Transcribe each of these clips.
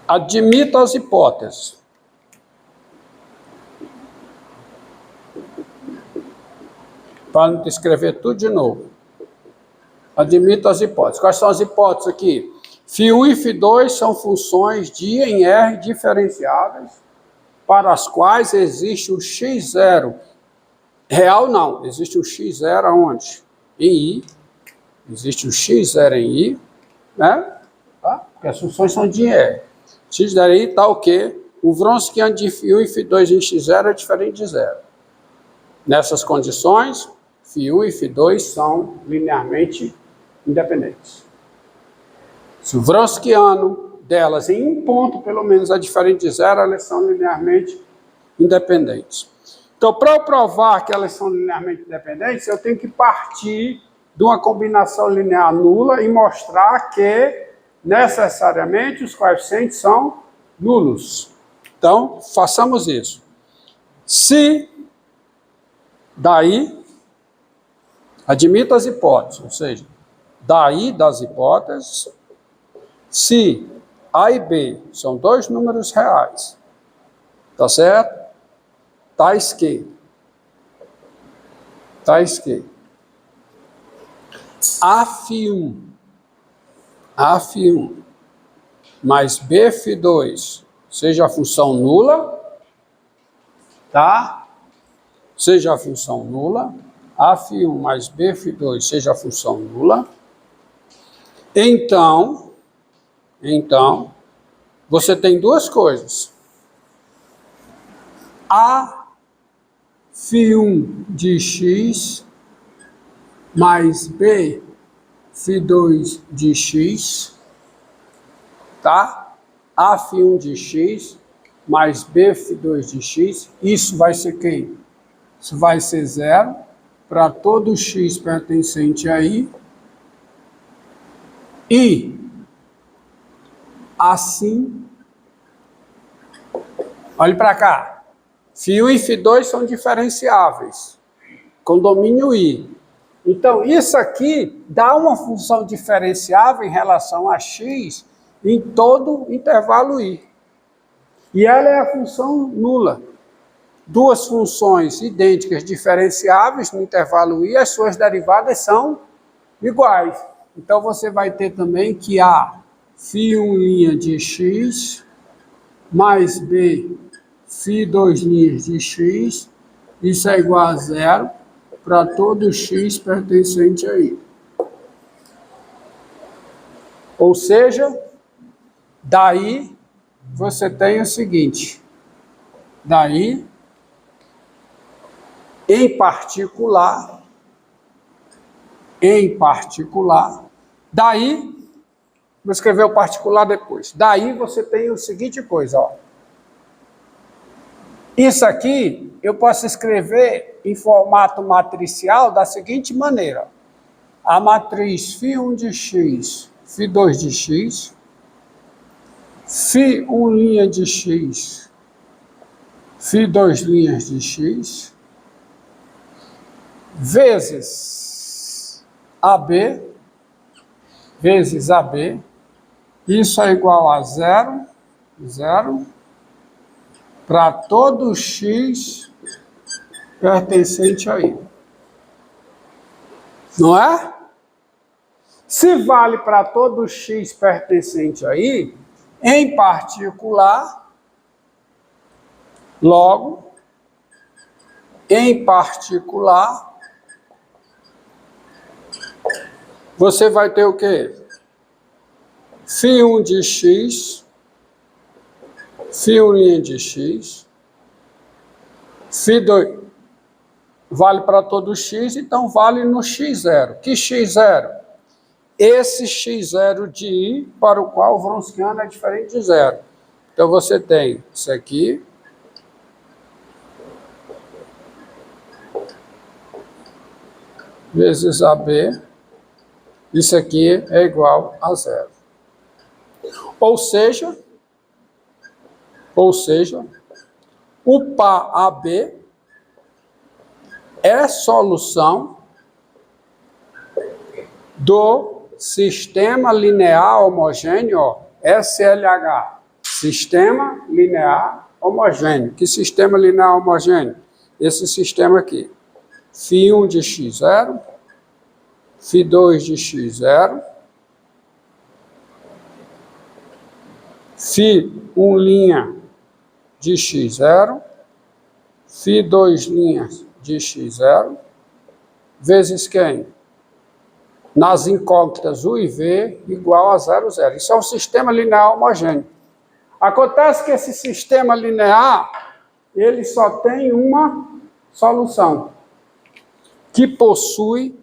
Admita as hipóteses. Para não escrever tudo de novo. Admita as hipóteses. Quais são as hipóteses aqui? φ1 e φ2 são funções de I em R diferenciáveis, para as quais existe o x0. Real não, existe o x0 aonde? Em I. Existe o x0 em I, né? Tá? Porque as funções são de R. x0 em I está o quê? O Wronskiano de φ1 e φ2 em x0 é diferente de zero. Nessas condições, φ1 e φ2 são linearmente independentes. Se o Wronskiano delas em um ponto, pelo menos, é diferente de zero, elas são linearmente independentes. Então, para eu provar que elas são linearmente independentes, eu tenho que partir de uma combinação linear nula e mostrar que, necessariamente, os coeficientes são nulos. Então, façamos isso. Se daí, admita as hipóteses, ou seja, daí das hipóteses, se A e B são dois números reais, tá certo? Tais que Aφ1 mais Bφ2 seja a função nula, tá? Seja a função nula, Aφ1 mais Bφ2 seja a função nula, então, você tem duas coisas. Φ1 de x mais Bφ2 de x, tá? Φ1 de x mais Bφ2 de x, isso vai ser quem? Isso vai ser zero para todo x pertencente a I. E assim, olhe para cá, φ1 e φ2 são diferenciáveis, com domínio I. Então, isso aqui dá uma função diferenciável em relação a x em todo intervalo I. E ela é a função nula. Duas funções idênticas diferenciáveis no intervalo I, as suas derivadas são iguais. Então, você vai ter também que A, φ1' de x, mais B, φ2' de x, isso é igual a zero para todo x pertencente a I. Ou seja, daí você tem o seguinte, daí, em particular, daí, vou escrever o particular depois, daí você tem o seguinte coisa, ó. Isso aqui eu posso escrever em formato matricial da seguinte maneira. A matriz φ1 de x, φ2 de x, φ1' de x, φ2' de x, vezes AB, isso é igual a zero, para todo x pertencente a I. Não é? Se vale para todo x pertencente a I, em particular, logo, em particular, você vai ter o quê? φ1 de x, φ1' de x, φ2 vale para todo x, então vale no x0. Que x0? Esse x0 de I para o qual o Wronskiano é diferente de zero. Então você tem isso aqui, vezes AB, isso aqui é igual a zero. Ou seja, o par AB é solução do sistema linear homogêneo SLH. Sistema linear homogêneo. Que sistema linear homogêneo? Esse sistema aqui. φ1 de x0, φ2 de x0, φ1' de x0, φ2' de x0, vezes quem? Nas incógnitas u e v igual a 0, 0. Isso é um sistema linear homogêneo. Acontece que esse sistema linear, ele só tem uma solução, que possui,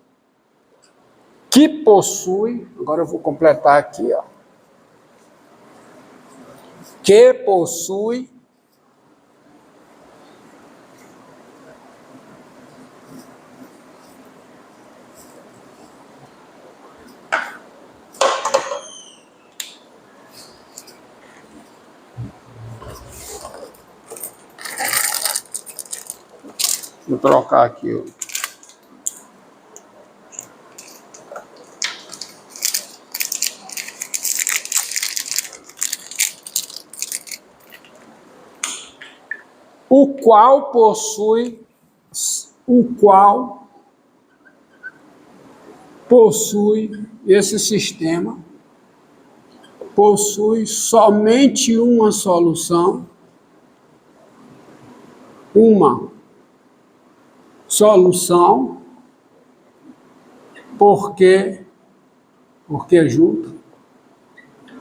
agora eu vou completar aqui, ó, que possui vou trocar aqui o qual possui esse sistema, possui somente uma solução, porque junto,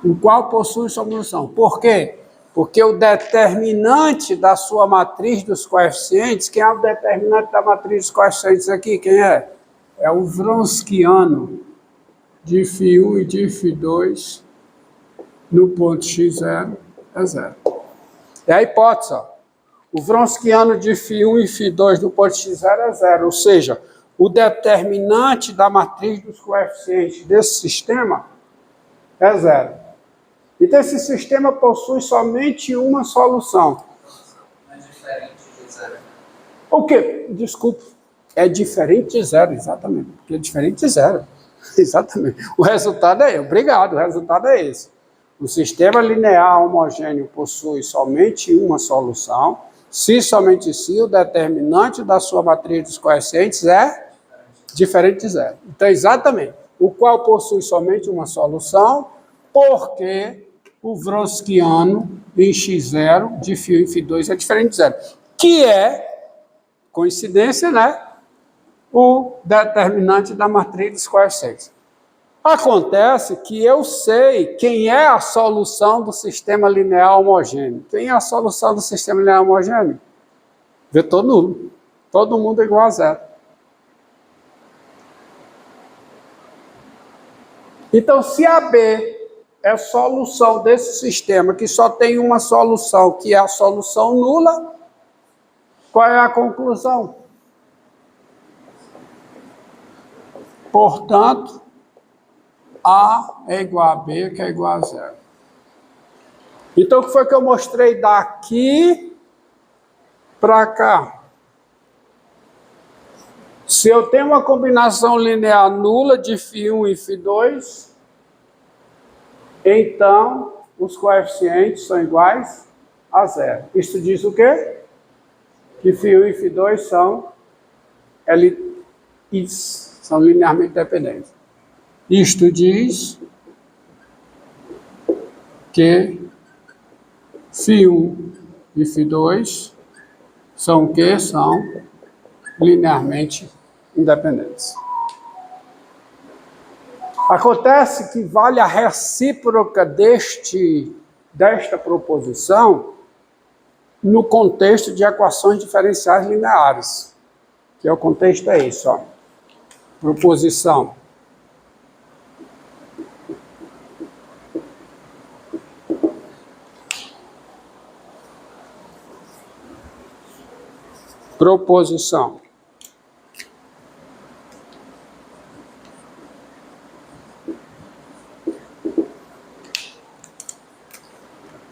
o qual possui solução. Por quê? Porque o determinante da sua matriz dos coeficientes, quem é o determinante da matriz dos coeficientes aqui? Quem é? É o Wronskiano de φ1 e de φ2 no ponto x0 é 0. É a hipótese, ó. O Wronskiano de φ1 e φ2 no ponto x0 é 0, ou seja, o determinante da matriz dos coeficientes desse sistema é 0. Então, esse sistema possui somente uma solução. É diferente de 0. O quê? Desculpe. É diferente de 0, exatamente. Porque é diferente de 0. Exatamente. O resultado é, obrigado, o resultado é esse. O sistema linear homogêneo possui somente uma solução, se somente se o determinante da sua matriz dos coeficientes é diferente de 0. Então, exatamente. O qual possui somente uma solução, porque o Wronskiano em x0 de φ1 e φ2 é diferente de 0. Que é, coincidência, né? O determinante da matriz dos coeficientes. Acontece que eu sei quem é a solução do sistema linear homogêneo. Quem é a solução do sistema linear homogêneo? Vetor nulo. Todo mundo é igual a 0. Então, se a B é a solução desse sistema, que só tem uma solução, que é a solução nula, qual é a conclusão? Portanto, A é igual a B, que é igual a 0. Então, o que foi que eu mostrei daqui para cá? Se eu tenho uma combinação linear nula de φ1 e φ2, então os coeficientes são iguais a 0. Isso diz o quê? Que φ1 e φ2 são linearmente dependentes. Isto diz que φ1 e φ2 são o quê? São linearmente independentes. Acontece que vale a recíproca desta proposição no contexto de equações diferenciais lineares, que é o contexto é esse, ó. Proposição. Proposição.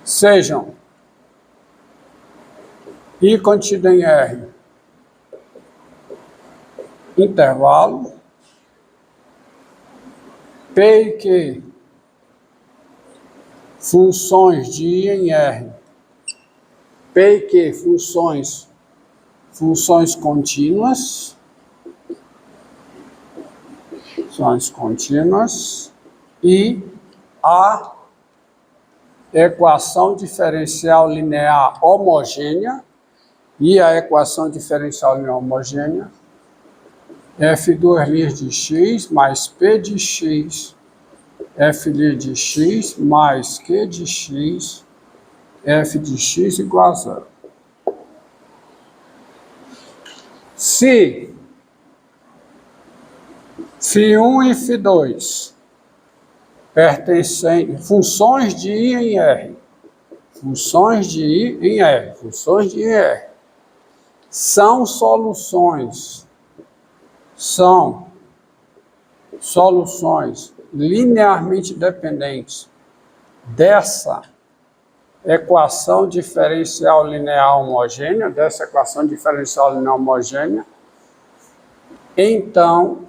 Sejam I contido em R intervalo P e Q funções de I em R, P e Q, funções contínuas, e a equação diferencial linear homogênea, F2' de x mais P de x, F' de x mais Q de x, F de x igual a zero. Se φ1 e φ2 pertencem funções de I em R, são soluções linearmente dependentes dessa equação diferencial linear homogênea, então,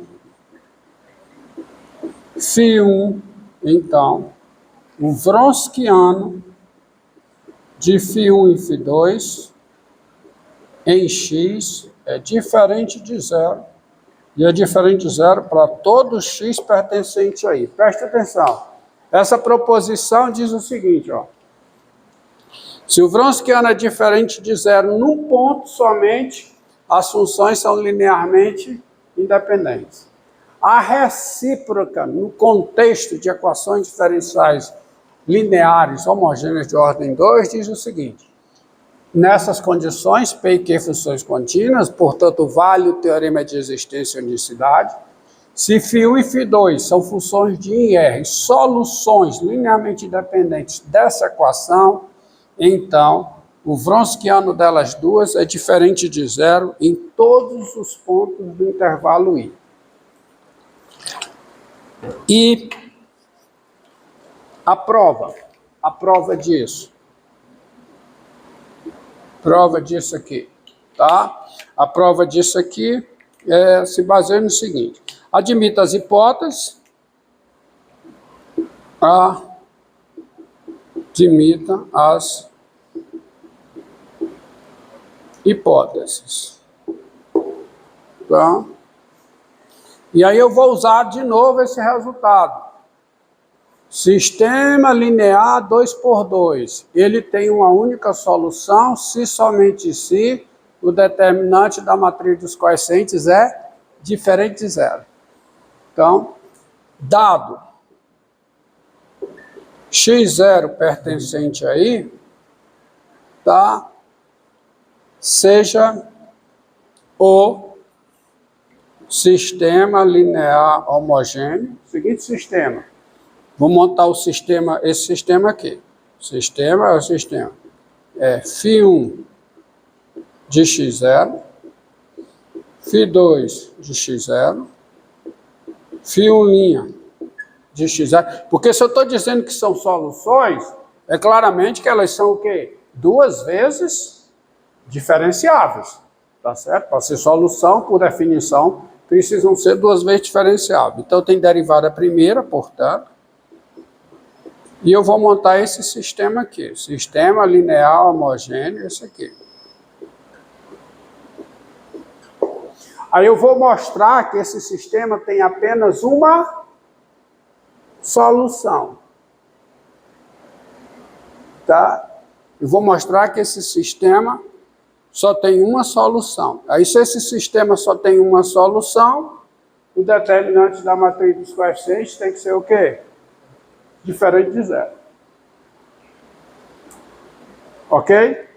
o Wronskiano de φ1 e φ2 em x é diferente de zero, e é diferente de zero para todo x pertencente a I. Preste atenção. Essa proposição diz o seguinte, ó. Se o Wronskiano é diferente de zero num ponto somente, as funções são linearmente independentes. A recíproca, no contexto de equações diferenciais lineares homogêneas de ordem 2, diz o seguinte: nessas condições, P e Q funções contínuas, portanto, vale o teorema de existência e unicidade. Se φ1 e φ2 são funções de I em R, soluções linearmente independentes dessa equação, então, o Wronskiano delas duas é diferente de zero em todos os pontos do intervalo I. E a prova disso. Prova disso aqui, tá? A prova disso aqui se baseia no seguinte: admita as hipóteses, tá? E aí eu vou usar de novo esse resultado. Sistema linear 2×2. Ele tem uma única solução se somente se o determinante da matriz dos coeficientes é diferente de zero. Então, dado x0 pertencente a I, tá? Seja o sistema linear homogêneo. Seguinte sistema. Vou montar o sistema, esse sistema aqui. É φ1 de x0, φ2 de x0, φ1' de x0. Porque se eu estou dizendo que são soluções, é claramente que elas são o quê? Duas vezes diferenciáveis. Tá certo? Para ser solução, por definição, precisam ser duas vezes diferenciáveis. Então, tem derivada primeira, portanto, e eu vou montar esse sistema aqui. Sistema linear homogêneo, esse aqui. Aí eu vou mostrar que esse sistema tem apenas uma solução. Tá? Eu vou mostrar que esse sistema só tem uma solução. Aí, se esse sistema só tem uma solução, o determinante da matriz dos coeficientes tem que ser o quê? Diferente de zero. Ok?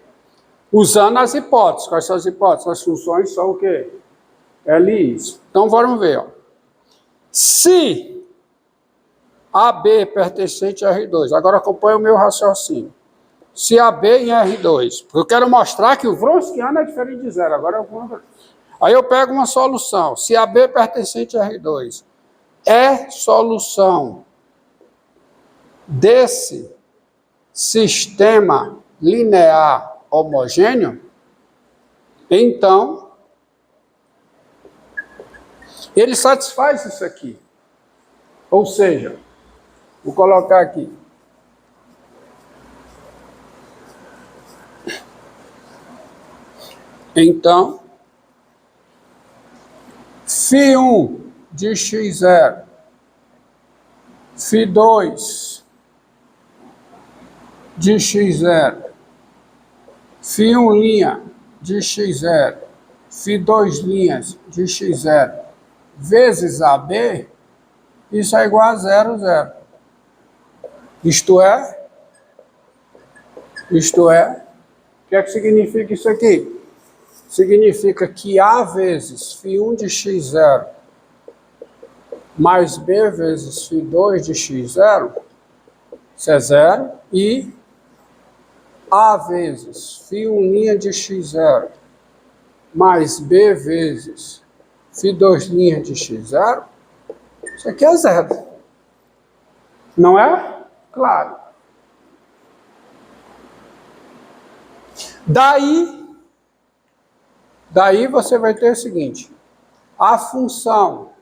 Usando as hipóteses. Quais são as hipóteses? As funções são o quê? L e I. Então, vamos ver. Ó. Se AB pertencente a R2, agora acompanha o meu raciocínio. Se AB em R2, porque eu quero mostrar que o Wronskiano é diferente de zero. Aí eu pego uma solução. Se AB pertencente a R2 é solução desse sistema linear homogêneo, então ele satisfaz isso aqui. Ou seja, vou colocar aqui. Então, φ1 de x0, φ2 de x0, φ1' de x0, φ2' de x0, vezes AB, isso é igual a 0, 0. Isto é, o que é que significa isso aqui? Significa que A vezes φ1 de x0 mais B vezes φ2 de x0, isso é 0, e A vezes φ1' de x0 mais B vezes φ2' de x0, isso aqui é 0. Não é? Claro. Daí você vai ter o seguinte, a função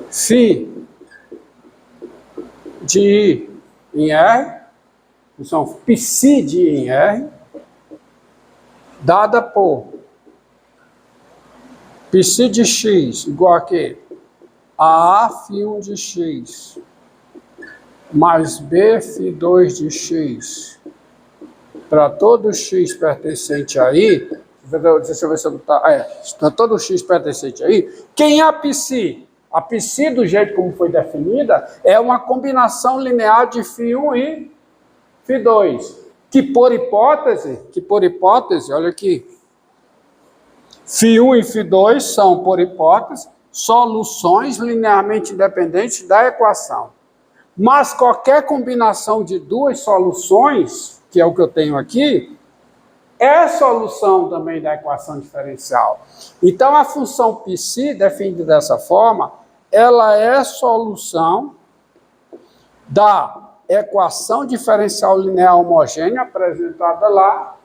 φ de I em R, função psi de I em R, dada por psi de x igual a quê? A φ1 de x mais B φ2 de x para todo x pertencente a I, deixa eu ver se eu tá, para todo x pertencente a I, quem é a psi? A psi, do jeito como foi definida, é uma combinação linear de φ1 e φ2, que por hipótese, olha aqui, φ1 e φ2 são, por hipótese, soluções linearmente independentes da equação. Mas qualquer combinação de duas soluções, que é o que eu tenho aqui, é solução também da equação diferencial. Então, a função psi, definida dessa forma, ela é solução da equação diferencial linear homogênea apresentada lá,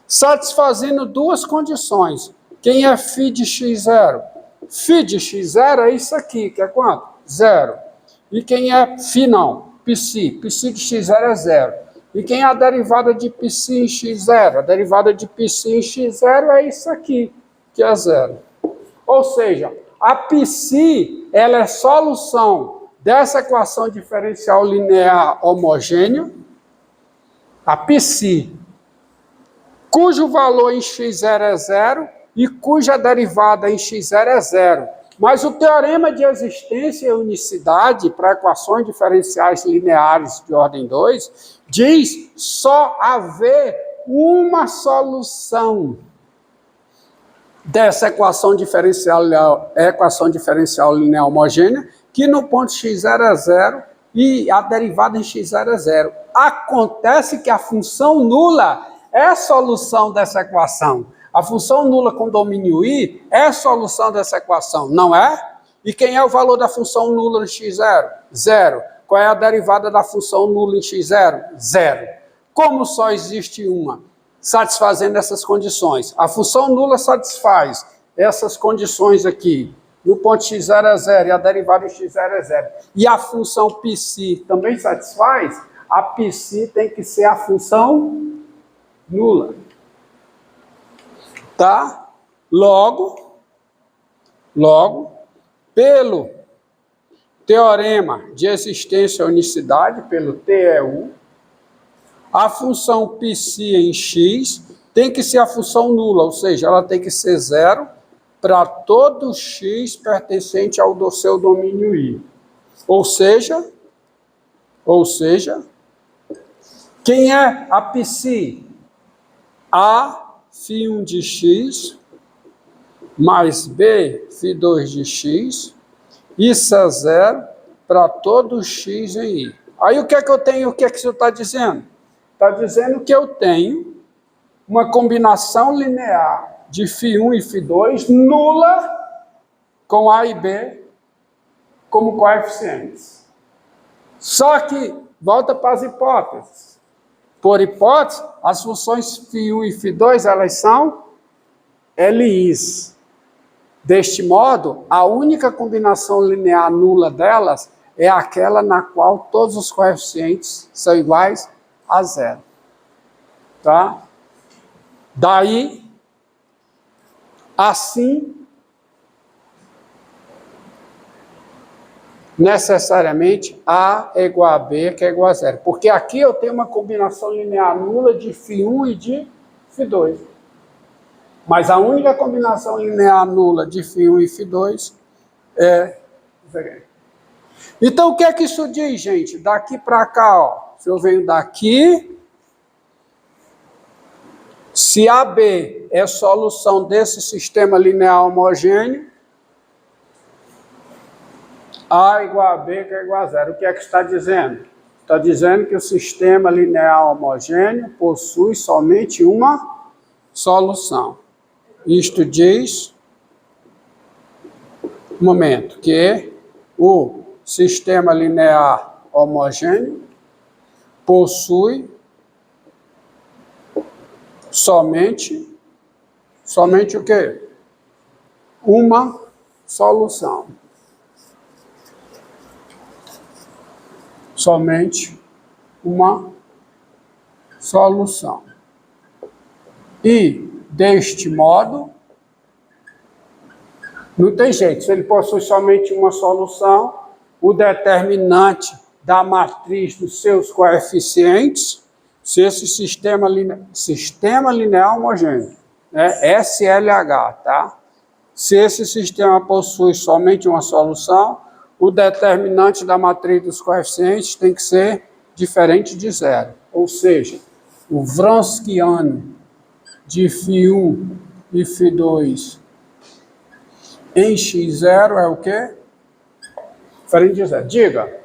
satisfazendo duas condições. Quem é φ de x0? Φ de x0 é isso aqui, que é quanto? 0. E quem é φ não? Psi de x0 é 0. E quem é a derivada de psi em x0? A derivada de psi em x0 é isso aqui, que é 0. Ou seja, a psi, ela é solução dessa equação diferencial linear homogênea, a psi, cujo valor em x0 é 0 e cuja derivada em x0 é 0. Mas o teorema de existência e unicidade para equações diferenciais lineares de ordem 2 diz só haver uma solução dessa equação diferencial linear homogênea, que no ponto x0 é 0 e a derivada em x0 é 0. Acontece que a função nula é a solução dessa equação. A função nula com domínio I é a solução dessa equação, não é? E quem é o valor da função nula em x0? 0. Qual é a derivada da função nula em x0? 0. Como só existe uma, satisfazendo essas condições, a função nula satisfaz essas condições aqui. No ponto x0 é 0 e a derivada em x0 é 0. E a função psi também satisfaz? A psi tem que ser a função nula. Tá? Logo, pelo teorema de existência e unicidade, pelo TEU, a função psi em x tem que ser a função nula, ou seja, ela tem que ser 0 para todo x pertencente ao do seu domínio I. Ou seja, quem é a psi? A φ1 de x mais B φ2 de x, isso é 0 para todo x em I. Aí o que é que eu tenho? O que é que isso está dizendo? Está dizendo que eu tenho uma combinação linear de φ1 e φ2 nula com A e B como coeficientes. Só que, volta para as hipóteses. Por hipótese, as funções φ1 e φ2, elas são LIs. Deste modo, a única combinação linear nula delas é aquela na qual todos os coeficientes são iguais a 0. Tá? Daí, assim, necessariamente A é igual a B, que é igual a zero. Porque aqui eu tenho uma combinação linear nula de φ1 e de φ2. Mas a única combinação linear nula de φ1 e φ2 é zero. Então, o que é que isso diz, gente? Daqui para cá, ó. Se eu venho daqui, se AB é solução desse sistema linear homogêneo, A igual a B, que é igual a zero. O que é que está dizendo? Está dizendo que o sistema linear homogêneo possui somente uma solução. Isto diz, um momento, que o sistema linear homogêneo possui somente o quê? Uma solução. Somente uma solução. E, deste modo, não tem jeito. Se ele possui somente uma solução, o determinante da matriz dos seus coeficientes, se esse sistema linear homogêneo, né, SLH, tá? Se esse sistema possui somente uma solução, o determinante da matriz dos coeficientes tem que ser diferente de zero. Ou seja, o Wronskiano de φ1 e φ2 em x0 é o quê? Diferente de zero. Diga.